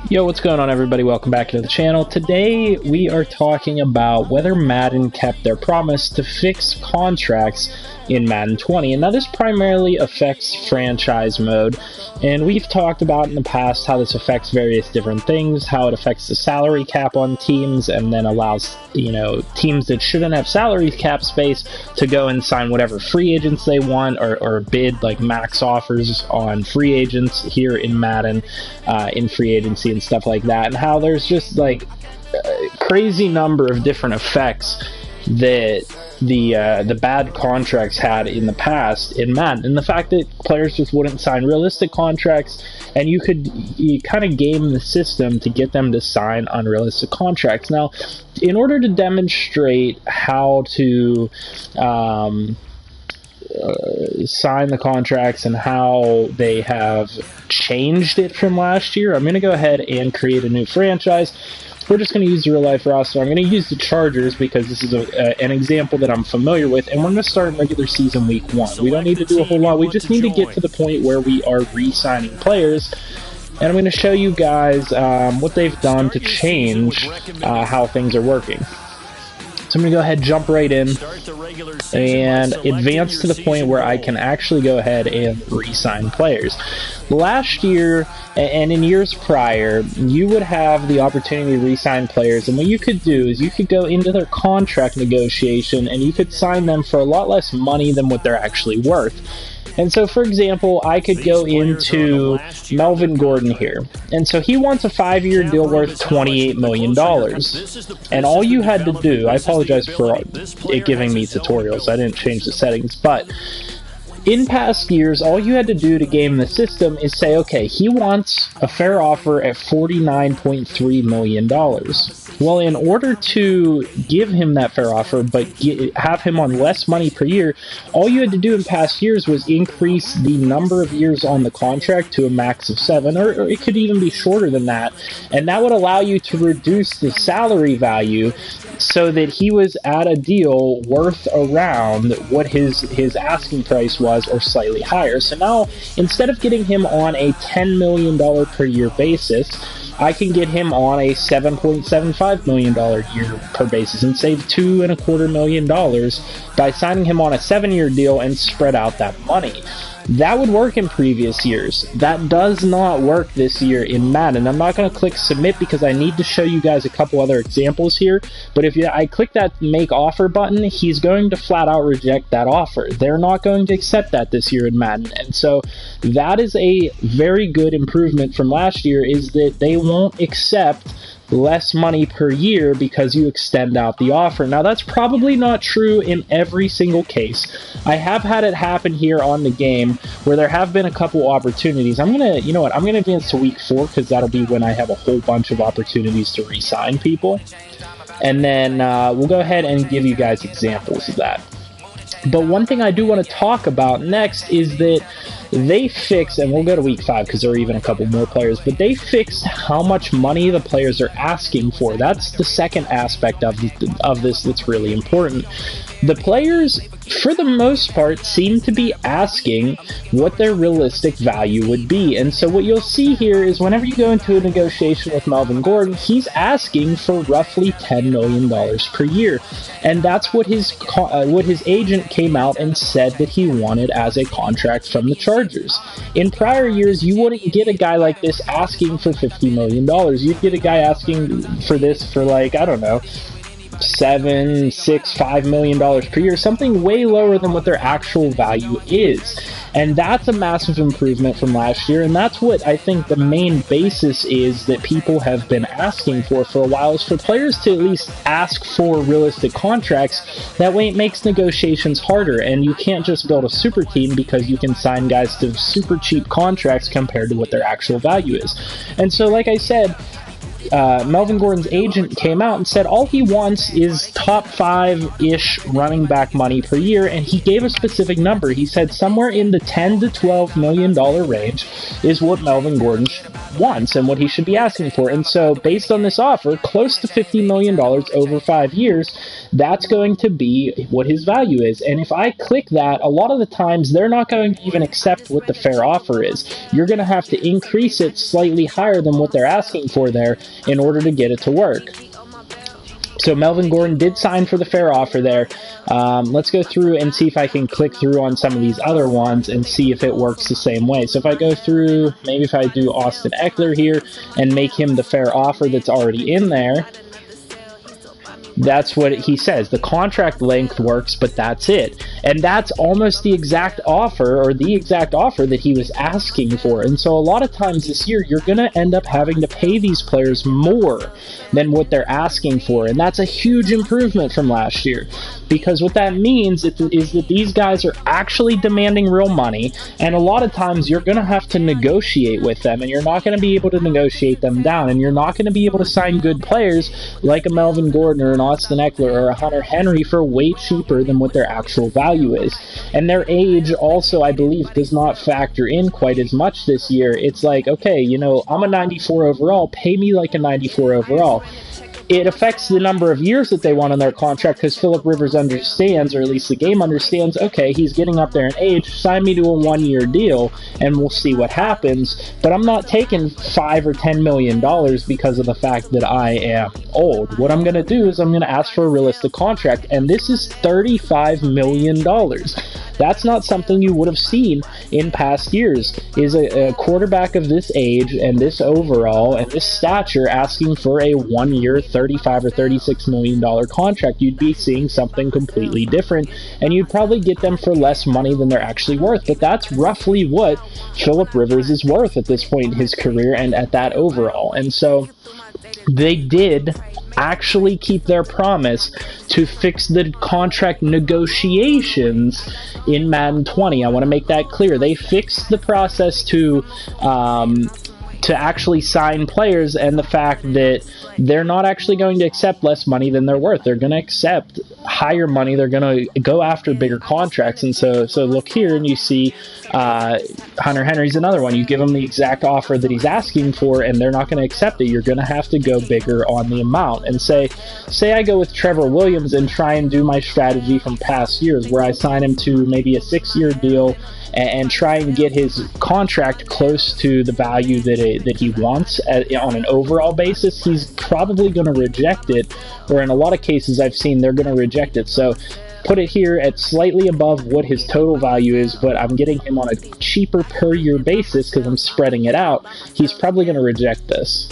Yo, what's going on, everybody? Welcome back to the channel. Today we are talking about whether Madden kept their promise to fix contracts in Madden 20, and now this primarily affects franchise mode. And we've talked about in the past how this affects various different things, how it affects the salary cap on teams, and then allows, teams that shouldn't have salary cap space to go and sign whatever free agents they want, or bid like max offers on free agents here in Madden, in free agency and stuff like that, and how there's just like a crazy number of different effects that the bad contracts had in the past in Madden, and the fact that players just wouldn't sign realistic contracts, and you kind of game the system to get them to sign unrealistic contracts. Now, in order to demonstrate how to sign the contracts and how they have changed it from last year, I'm going to go ahead and create a new franchise. We're just going to use the real-life roster. I'm going to use the Chargers because this is an example that I'm familiar with, and we're going to start in regular season week 1. We don't need to do a whole lot. We just need to get to the point where we are re-signing players, and I'm going to show you guys what they've done to change how things are working. So I'm going to go ahead, jump right in, and advance to the point where I can actually go ahead and re-sign players. Last year, and in years prior, you would have the opportunity to re-sign players, and what you could do is you could go into their contract negotiation and you could sign them for a lot less money than what they're actually worth. And so, for example, I could go into Melvin Gordon here. And so he wants a 5-year deal worth $28 million. And all you had to do, I apologize for it giving me tutorials, I didn't change the settings, but in past years, all you had to do to game the system is say, okay, he wants a fair offer at $49.3 million. Well, in order to give him that fair offer, but have him on less money per year, all you had to do in past years was increase the number of years on the contract to a max of 7, or it could even be shorter than that, and that would allow you to reduce the salary value so that he was at a deal worth around what his asking price was, or slightly higher. So now, instead of getting him on a $10 million per year basis, I can get him on a $7.75 million year per basis and save $2.25 million by signing him on a 7-year deal and spread out that money. That would work in previous years. That does not work this year in Madden. I'm not going to click submit because I need to show you guys a couple other examples here, but if I click that make offer button, he's going to flat out reject that offer. They're not going to accept that this year in Madden, and so that is a very good improvement from last year, is that they won't accept less money per year because you extend out the offer. Now, that's probably not true in every single case. I have had it happen here on the game where there have been a couple opportunities. I'm gonna, I'm gonna advance to week 4 because that'll be when I have a whole bunch of opportunities to re-sign people, and then we'll go ahead and give you guys examples of that. But one thing I do want to talk about next is that they fixed, and we'll go to week 5 because there are even a couple more players, but they fixed how much money the players are asking for. That's the second aspect of this that's really important. The players, for the most part, seem to be asking what their realistic value would be. And so what you'll see here is whenever you go into a negotiation with Melvin Gordon, he's asking for roughly $10 million per year. And that's what his agent came out and said that he wanted as a contract from the Chargers. In prior years, you wouldn't get a guy like this asking for $50 million. You'd get a guy asking for this for, like, I don't know, $7, $6, $5 million per year, something way lower than what their actual value is. And that's a massive improvement from last year, and that's what I think the main basis is that people have been asking for a while, is for players to at least ask for realistic contracts. That way it makes negotiations harder, and you can't just build a super team because you can sign guys to super cheap contracts compared to what their actual value is. And so, like I said, Melvin Gordon's agent came out and said all he wants is top 5-ish running back money per year, and he gave a specific number. He said somewhere in the $10 to $12 million range is what Melvin Gordon wants and what he should be asking for. And so based on this offer, close to $50 million over 5 years, that's going to be what his value is. And if I click that, a lot of the times they're not going to even accept what the fair offer is. You're going to have to increase it slightly higher than what they're asking for there in order to get it to work. So Melvin Gordon did sign for the fair offer there. Let's go through and see if I can click through on some of these other ones and see if it works the same way. So if I go through, maybe if I do Austin Ekeler here and make him the fair offer that's already in there, that's what he says. The contract length works, but that's it. And that's almost the exact offer, or the exact offer that he was asking for. And so a lot of times this year, you're going to end up having to pay these players more than what they're asking for. And that's a huge improvement from last year. Because what that means is that these guys are actually demanding real money. And a lot of times you're going to have to negotiate with them. And you're not going to be able to negotiate them down. And you're not going to be able to sign good players like a Melvin Gordon or an Austin Ekeler or a Hunter Henry for way cheaper than what their actual value is. And their age also, I believe, does not factor in quite as much this year. It's like, okay, you know, I'm a 94 overall, pay me like a 94 overall. It affects the number of years that they want on their contract because Phillip Rivers understands, or at least the game understands, okay, he's getting up there in age, sign me to a 1-year deal and we'll see what happens. But I'm not taking $5 or $10 million because of the fact that I am old. What I'm going to do is I'm going to ask for a realistic contract, and this is $35 million. That's not something you would have seen in past years, is a quarterback of this age and this overall and this stature asking for a 1-year $35 or $36 million contract. You'd be seeing something completely different, and you'd probably get them for less money than they're actually worth. But that's roughly what Phillip Rivers is worth at this point in his career and at that overall. And so they did actually keep their promise to fix the contract negotiations in Madden 20. I want to make that clear. They fixed the process to actually sign players, and the fact that they're not actually going to accept less money than they're worth. They're going to accept higher money. They're going to go after bigger contracts. And so look here and you see Hunter Henry's another one. You give him the exact offer that he's asking for and they're not going to accept it. You're going to have to go bigger on the amount. And say I go with Trevor Williams and try and do my strategy from past years where I sign him to maybe a 6-year deal and try and get his contract close to the value that he wants on an overall basis. He's probably going to reject it, or in a lot of cases I've seen they're going to reject it. So put it here at slightly above what his total value is, but I'm getting him on a cheaper per year basis because I'm spreading it out. He's probably going to reject this.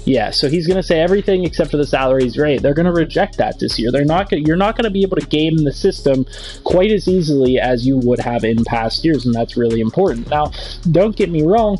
Yeah, so he's going to say everything except for the salaries rate. They're going to reject that this year. You're not going to be able to game the system quite as easily as you would have in past years, and that's really important. Now, don't get me wrong.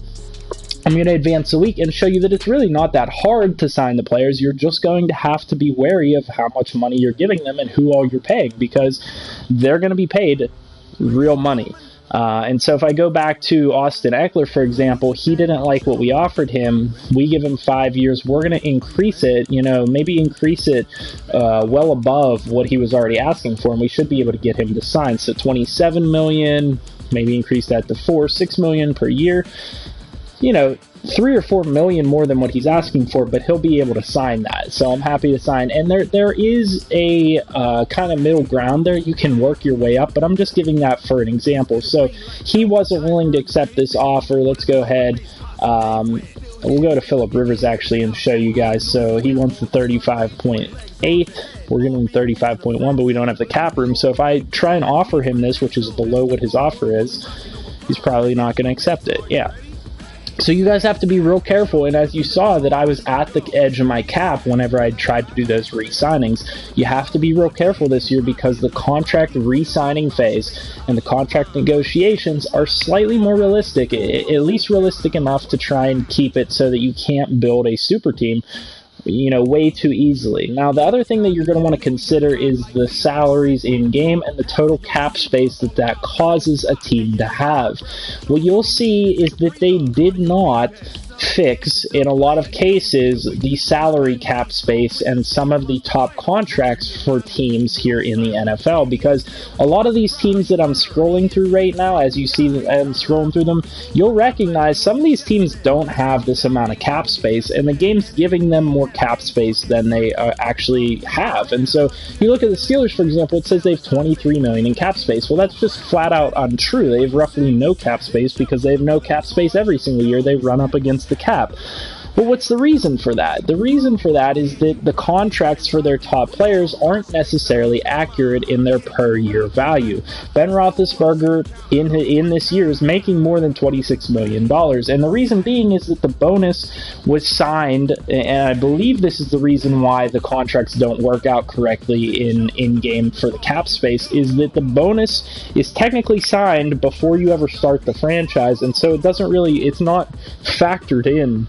I'm going to advance a week and show you that it's really not that hard to sign the players. You're just going to have to be wary of how much money you're giving them and who all you're paying, because they're going to be paid real money. And so if I go back to Austin Ekeler, for example, he didn't like what we offered him. We give him 5 years. We're going to increase it, maybe increase it well above what he was already asking for, and we should be able to get him to sign. So $27 million, maybe increase that to $6 million per year. $3 or $4 million more than what he's asking for, but he'll be able to sign that. So I'm happy to sign. And there is a kind of middle ground there. You can work your way up, but I'm just giving that for an example. So he wasn't willing to accept this offer. Let's go ahead. We'll go to Phillip Rivers actually and show you guys. So he wants the 35.8. We're giving him 35.1, but we don't have the cap room. So if I try and offer him this, which is below what his offer is, he's probably not going to accept it. Yeah. So you guys have to be real careful, and as you saw that I was at the edge of my cap whenever I tried to do those re-signings, you have to be real careful this year because the contract re-signing phase and the contract negotiations are slightly more realistic, at least realistic enough to try and keep it so that you can't build a super team way too easily. Now, the other thing that you're going to want to consider is the salaries in game and the total cap space that causes a team to have. What you'll see is that they did not fix, in a lot of cases, the salary cap space and some of the top contracts for teams here in the NFL, because a lot of these teams that I'm scrolling through right now, as you see I'm scrolling through them, you'll recognize some of these teams don't have this amount of cap space, and the game's giving them more cap space than they actually have. And so you look at the Steelers, for example, it says they have $23 million in cap space. Well, that's just flat out untrue. They have roughly no cap space because they have no cap space every single year they run up against the cap. But what's the reason for that? The reason for that is that the contracts for their top players aren't necessarily accurate in their per year value. Ben Roethlisberger in this year is making more than $26 million. And the reason being is that the bonus was signed, and I believe this is the reason why the contracts don't work out correctly in-game for the cap space, is that the bonus is technically signed before you ever start the franchise, and so it's not factored in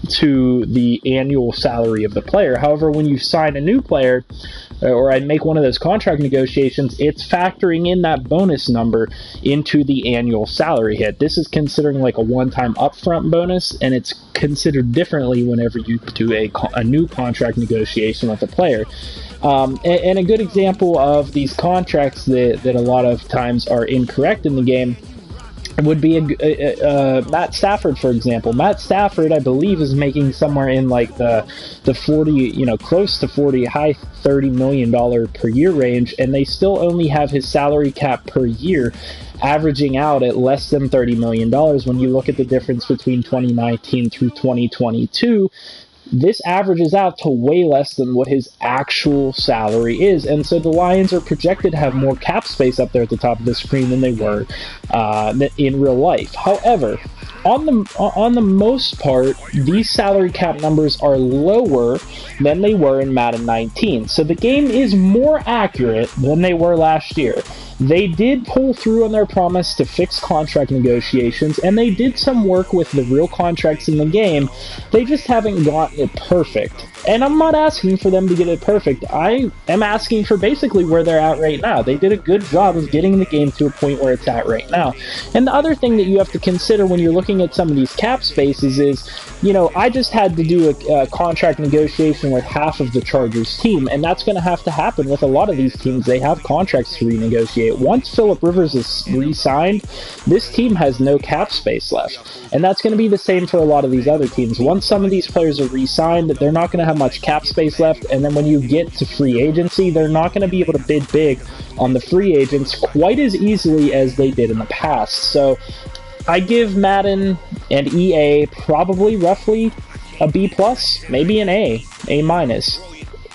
to the annual salary of the player. However, when you sign a new player, or I make one of those contract negotiations, it's factoring in that bonus number into the annual salary hit. This is considering like a one-time upfront bonus, and it's considered differently whenever you do a new contract negotiation with a player. And a good example of these contracts that a lot of times are incorrect in the game would be Matt Stafford, for example. Matt Stafford, I believe, is making somewhere in like the 40, close to 40, high $30 million per year range, and they still only have his salary cap per year averaging out at less than $30 million. When you look at the difference between 2019 through 2022, this averages out to way less than what his actual salary is. And so the Lions are projected to have more cap space up there at the top of the screen than they were in real life. However, on the most part, these salary cap numbers are lower than they were in Madden 19. So the game is more accurate than they were last year. They did pull through on their promise to fix contract negotiations, and they did some work with the real contracts in the game. They just haven't gotten it perfect. And I'm not asking for them to get it perfect. I am asking for basically where they're at right now. They did a good job of getting the game to a point where it's at right now. And the other thing that you have to consider when you're looking at some of these cap spaces is, I just had to do a contract negotiation with half of the Chargers team, and that's going to happen with a lot of these teams. They have contracts to renegotiate. Once Phillip Rivers is re-signed, this team has no cap space left. And that's going to be the same for a lot of these other teams. Once some of these players are re-signed, they're not going to have much cap space left, and then when you get to free agency, they're not going to be able to bid big on the free agents quite as easily as they did in the past. So I give Madden and EA probably roughly a B+, maybe an A minus,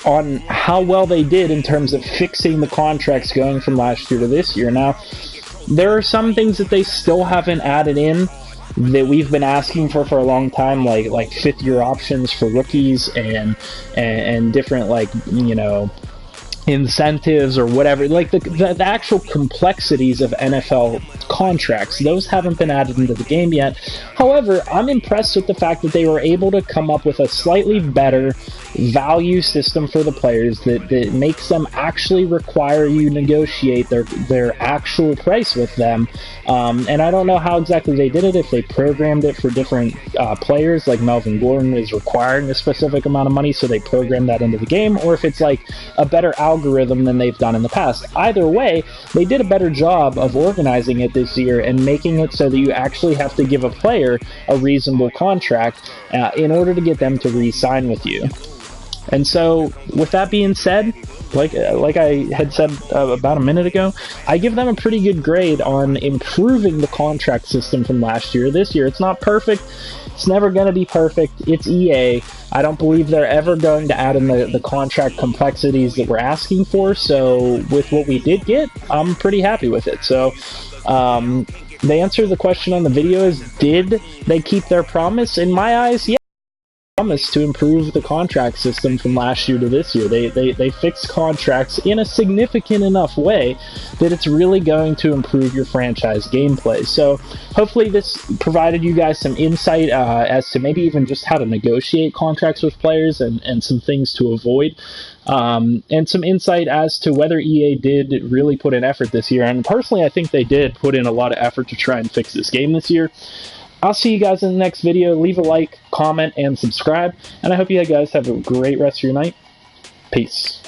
on how well they did in terms of fixing the contracts going from last year to this year. Now, there are some things that they still haven't added in that we've been asking for a long time, like fifth-year options for rookies and different, incentives or whatever, like the actual complexities of NFL contracts. Those haven't been added into the game yet. However, I'm impressed with the fact that they were able to come up with a slightly better value system for the players that makes them actually require you negotiate their actual price with them. And I don't know how exactly they did it, if they programmed it for different players, like Melvin Gordon is requiring a specific amount of money, so they programmed that into the game, or if it's like a better algorithm than they've done in the past. Either way, they did a better job of organizing it this year and making it so that you actually have to give a player a reasonable contract in order to get them to re-sign with you. And so, with that being said, like I had said about a minute ago, I give them a pretty good grade on improving the contract system from last year. This year, it's not perfect. It's never going to be perfect. It's EA. I don't believe they're ever going to add in the contract complexities that we're asking for. So, with what we did get, I'm pretty happy with it. So, the answer to the question on the video is, did they keep their promise? In my eyes, yeah. Promise to improve the contract system from last year to this year. They fixed contracts in a significant enough way that it's really going to improve your franchise gameplay. So hopefully this provided you guys some insight as to maybe even just how to negotiate contracts with players and some things to avoid. And some insight as to whether EA did really put in effort this year. And personally, I think they did put in a lot of effort to try and fix this game this year. I'll see you guys in the next video. Leave a like, comment, and subscribe. And I hope you guys have a great rest of your night. Peace.